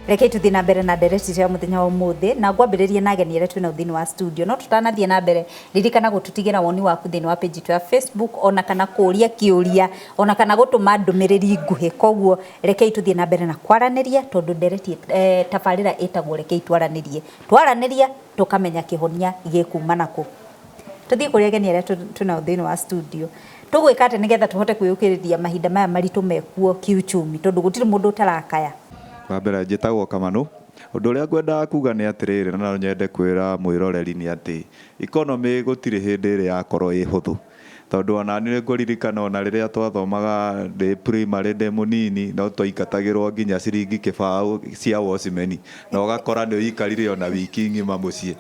Reke tuthie na mbere na ndereti cia muthenya wa umuthi na ngwambiririe na ageni aria twina thini wa studio no tutanathie na mbere ririkana gututigira woni waku thini wa page ya Facebook ona kana kuria kiuria ona kana gutuma ndumiriri nguhi koguo reke tuthie na mbere na kwaraniria tondu ndereti tabarira etagwo reke twaranirie tukamenya kihonia gikuma naku tuthie kuri ageni aria twina thini wa studio tugwika ate nigetha tuhote kwiyukiriria mahinda maya maritu mekuo kiuchumi tondu gutiri mundu utarakaya Wambere njitagwo Kamanu undu uria ngwenda kuga ni atiriri na no nyende kwira mwiroreri ni ati economy gutiri hindi iri yakorwo i huthu tondu ona ni nguririkana ona riria twathomaga ndi primary ndi munini no twaikatagirwo nginya ciringi kibao cia wocimeni na ugakora ni uikarire ona wiki ngima mucii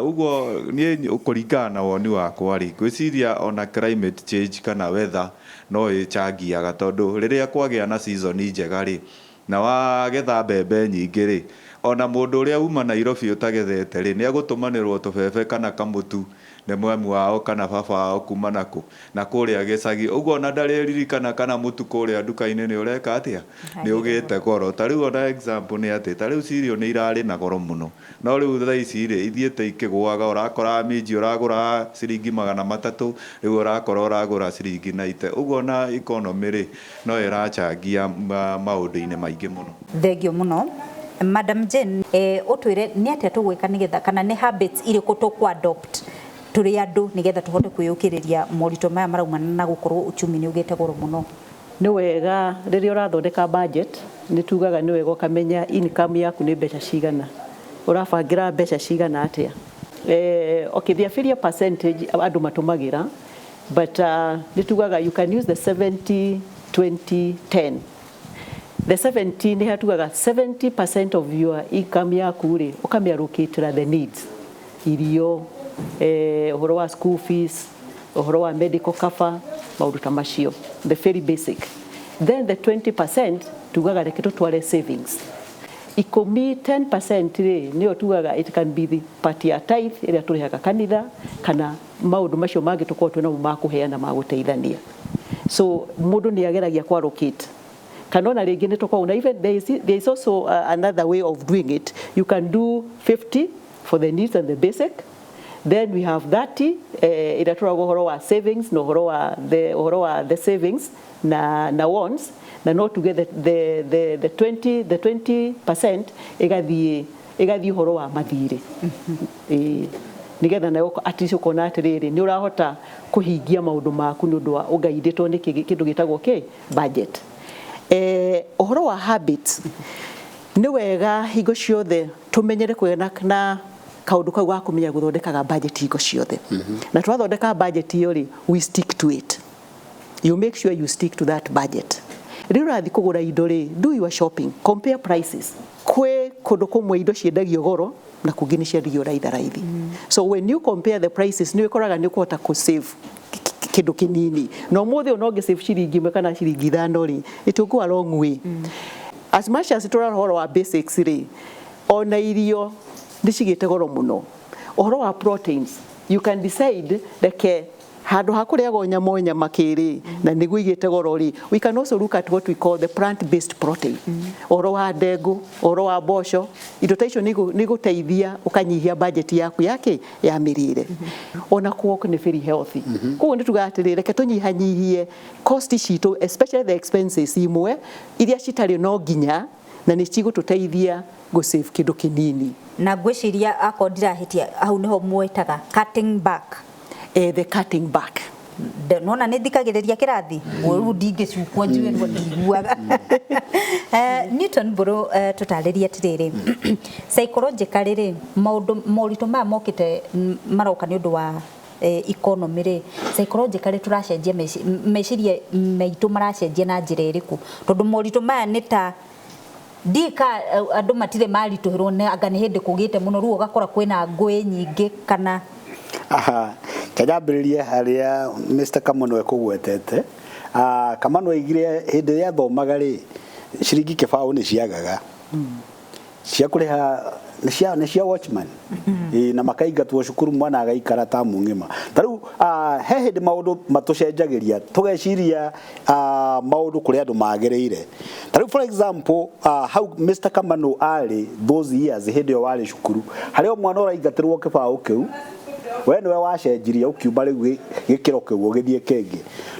uguo ni ukuringana na woni wakwa ri gwiciria ona climate change kana weather no ichangiaga tondu riria kwagia na season njega ri na wagetha mbembe nyingi ri ona mundu uria uma Nairobi utagethete ri ni agutumanirwo tubebe kana kamutu ne mwemu wao kana baba wao kuma naku na kuria gicagi uguo na ndaririkana kana mutu kuria nduka-ini ni ureka atia ni ugite goro tariu ona example ni ati tariu cirio ni irari na goro muno no riu thaa ici ri ithiete ikigwaga urakora minji uragura ciringi 300 riu urakora uragura ciringi 90 uguo na economy ri no irachangia maundu-ini maingi muno thengio muno Madam Jane utwire ni atia tugwika nigetha kana ni habits iriku tukwa adopt turi andu nigetha tuhote kwiyukiriria morito maya maraumana na gukorwo uchumi ni ugite goro muno ni wega riria urathondeka budget ni tugaga ni wega ukamenya income yaku ni mbeca cigana urabangira mbeca cigana atia okay the percentage andu matumagira but ni tugaga you can use the 70 20 10 the 70 ni hatugaga 70% of your income yaku ri ukamiallocate the needs irio uhoro wa school fees uhoro wa medical cover maundu ta macio the very basic then the 20% tugaga reke tutware savings ikomi 10% ri niyo tugaga it can be the party ya tithe ira turihaga kanitha kana maundu macio mangi tukorwo twina makuheana maguteithania so mundu ni ageragia ku allocate kanona ringi ni tukorwo na even there is also another way of doing it you can do 50 for the needs and the basic. Then we have 30 iratura uhoro wa savings no uhoro wa the savings na wants na no together the 20% igathi uhoro wa mathire nigetha nayo aticio kona atiriri ni urahota kuhingia maundu maku ni undu wa ugaiditwo ni kindu gitagwo budget uhoro wa habits ni wega higo ciothe tumenyere kwena na kaundu kau ga kumenya guthondekaga budget higo ciothe na twathondeka budget iyo ri we stick to it you make sure you stick to that budget rirathi kugura indo ri do your shopping compare prices kwe kundu kumwe indo ciendagio goro na kungini ciendigio raithi so when you compare the prices ni wikoraga ni kuhota ku save kindu kinini no muthi unonge save ciringi kana ciringi 5 ri it will go a long way as much as turahoro wa basics ri ona irio ndicigite goro muno uhoro wa proteins you can decide like handu hakuriago nyama kiri na niguo igite goro ri we can also look at what we call the plant based protein uhoro wa ndegu uhoro wa mboco indo ta icio niguteithia ukanyihia budget yaku ya mirire ona kuo ni very healthy kuo nditugatirire ke tunyihanyihie cost citu especially the expenses imwe iria citari no nginya na ni cigututeithia go save kindu kinini na gwiciria akondira hitia au niho mwetaga cutting back the cutting back nona ni thikagiriria kirathi uru ndingicukwo njiwe ndiguaga Newton bro tutariria tiriri psychologically ri maurito ma mokite maroka ni undu wa economy ri psychologically turacenjia meciria meitu maracenjia na njira iriku tondu maurito maya ni ta dika andu matire marituhirwo ne anga ni hindi kugite muno ruo gakora kwina ngui nyingi kana kajambiririe haria Mr. Kamano ekugwetete Kamano igire hindi ya thomaga ri ciringi kibao ni ciagaga cia kuriha nĩ cia watchman na makaigatwo cukuru mwana agaikara ta mung'ima tarĩu he hĩndĩ maũndũ matũcenjagĩria tũgeciria maũndũ kũrĩ andũ magĩrĩire tarĩu for example how Mr. Kamano arĩ those years hĩndĩ ĩyo warĩ cukuru harĩa mwana ũraingatĩrwo kĩbaũ kĩu we nĩwe wacenjirie ũkiuma rĩu gĩkĩro kĩu ũgĩthiĩ kĩngĩ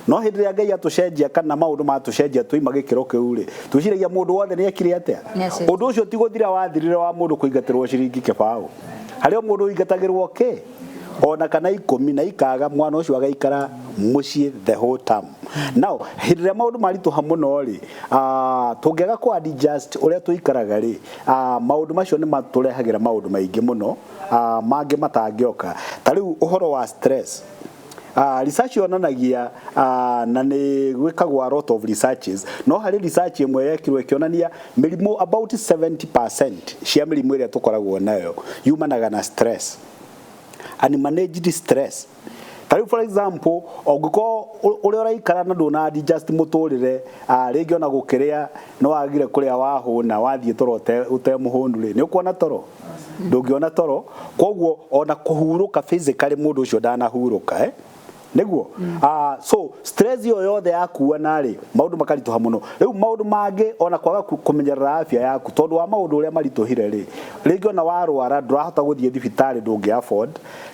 no hĩndĩ ĩrĩa Ngai atũcenjia kana maũndũ matũcenjia tũima gĩkĩro kĩu rĩ twĩciragia mũndũ wothe nĩekire atĩa ũndũ ũcio ti gũthira wathirire wa mũndũ kũingatĩrwo ciringi kĩbaũ harĩa mũndũ ũingatagĩrwo kĩ ona kana 10 na ikaga mwana ũcio agaikara mũciĩ the whole term now hĩndĩ ĩrĩa maũndũ maritũha mũno rĩ tũngĩaga kũ adjust ũrĩa tũikaraga rĩ maũndũ macio nĩ matũrehagĩra maũndũ maingĩ mũno mangĩ matangĩoka tarĩu ũhoro wa stress research yonanagia na nĩ gwĩkagwo a lot of researches no harĩ research ĩmwe yekirwo ĩkĩonania mĩrimũ about 70% cia mĩrimũ ĩrĩa tũkoragwo nayo yumanaga na stress unmanaged stress tarĩu for example ũngĩkorwo ũrĩa ũraikara na ndũna adjust mũtũrĩre rĩngĩ ona gũkĩrĩa no wagire kũrĩa wahũna wathiĩ toro ũtemũhũnu rĩ nĩ ũkuona toro ndũngĩona toro koguo ona kũhurũka physically mũndũ ũcio ndanahurũka niguo so stress yo yothe yakuana rĩ maũndũ makaritũha mũno rĩu maũndũ mangĩ ona kwaga kũmenyerera afya yaku tondũ wa maũndũ ũrĩa maritũhire rĩ rĩngĩ ona warwara ndũrahota gũthiĩ thibitarĩ ndũngĩ afford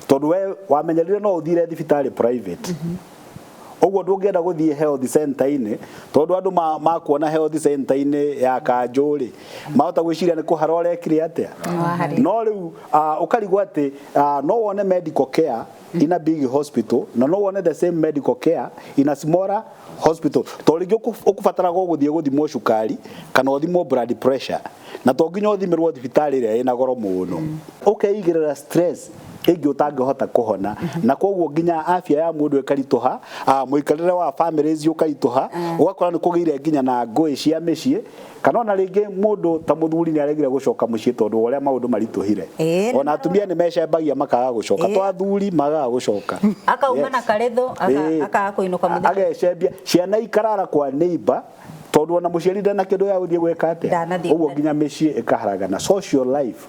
tondũ we wamenyerire no ũthire thibitarĩ private ũguo ndũngĩenda gũthiĩ health center-inĩ tondũ andũ makuona health center-inĩ ya Kanjũrĩ mahota gwĩciria nĩ kũhara ũrekire atĩa no rĩu ũkarigwo atĩ no wone medical care in a big hospital no wone the same medical care in a smaller hospital to rĩngĩ ũkũbatara gũthiĩ gũthimwo cukari kana ũthimwo blood pressure na to nginya ũthimĩrwo thibitarĩ ĩrĩa ĩna goro mũno ũkeigĩrĩra stress ĩngĩ ũtangĩhota kũhona na koguo nginya afya ya mũndũ ĩkaritũha mũikarĩre wa families ũkaritũha ũgakora nĩ kũgĩire nginya na ngũĩ cia mĩciĩ kana ona rĩngĩ mũndũ ta mũthuri nĩ aregire gũcoka mũciĩ tondũ ũrĩa maũndũ maritũhire ona atumia nĩ mecembagia makaga gũcoka to athuri magaga gũcoka akauma na karetho akaga kũinũka mũthenya agecembia ciana ikarara kwa neighbor tondũ ona mũciari ndana kĩndũ ya gũthiĩ gwĩka atĩa ũguo nginya mĩciĩ ĩkaharagana social life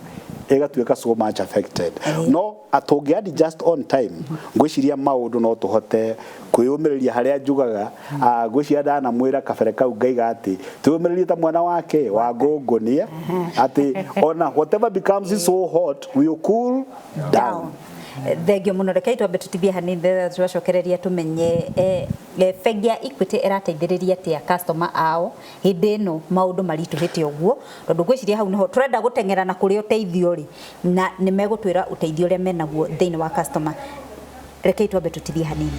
egatuĩka so much affected no atũngĩ adjust on time ngwĩciria maũndũ no tũhote kwĩyũmĩrĩria harĩa njugaga ngwĩciria ndanamwĩra kabere kau ngaiga atĩ twĩyũmĩrĩrie ta mwana wake wa ngũngũnia atĩ ona whatever becomes so hot will cool down thengio mũno rekei twambe tutithie hanini twacokereria tumenye bengi ya Equity ĩrateithĩrĩria atĩa customer ao hĩndĩ ĩno maũndũ maritũhĩte ũguo tondũ ngwĩciria hau niho turenda gũteng'era na kũrĩa ũteithio rĩ na nĩ megũtwĩra ũteithio ũrĩa menaguo thĩinĩ wa customer rekei twambe tutithie hanini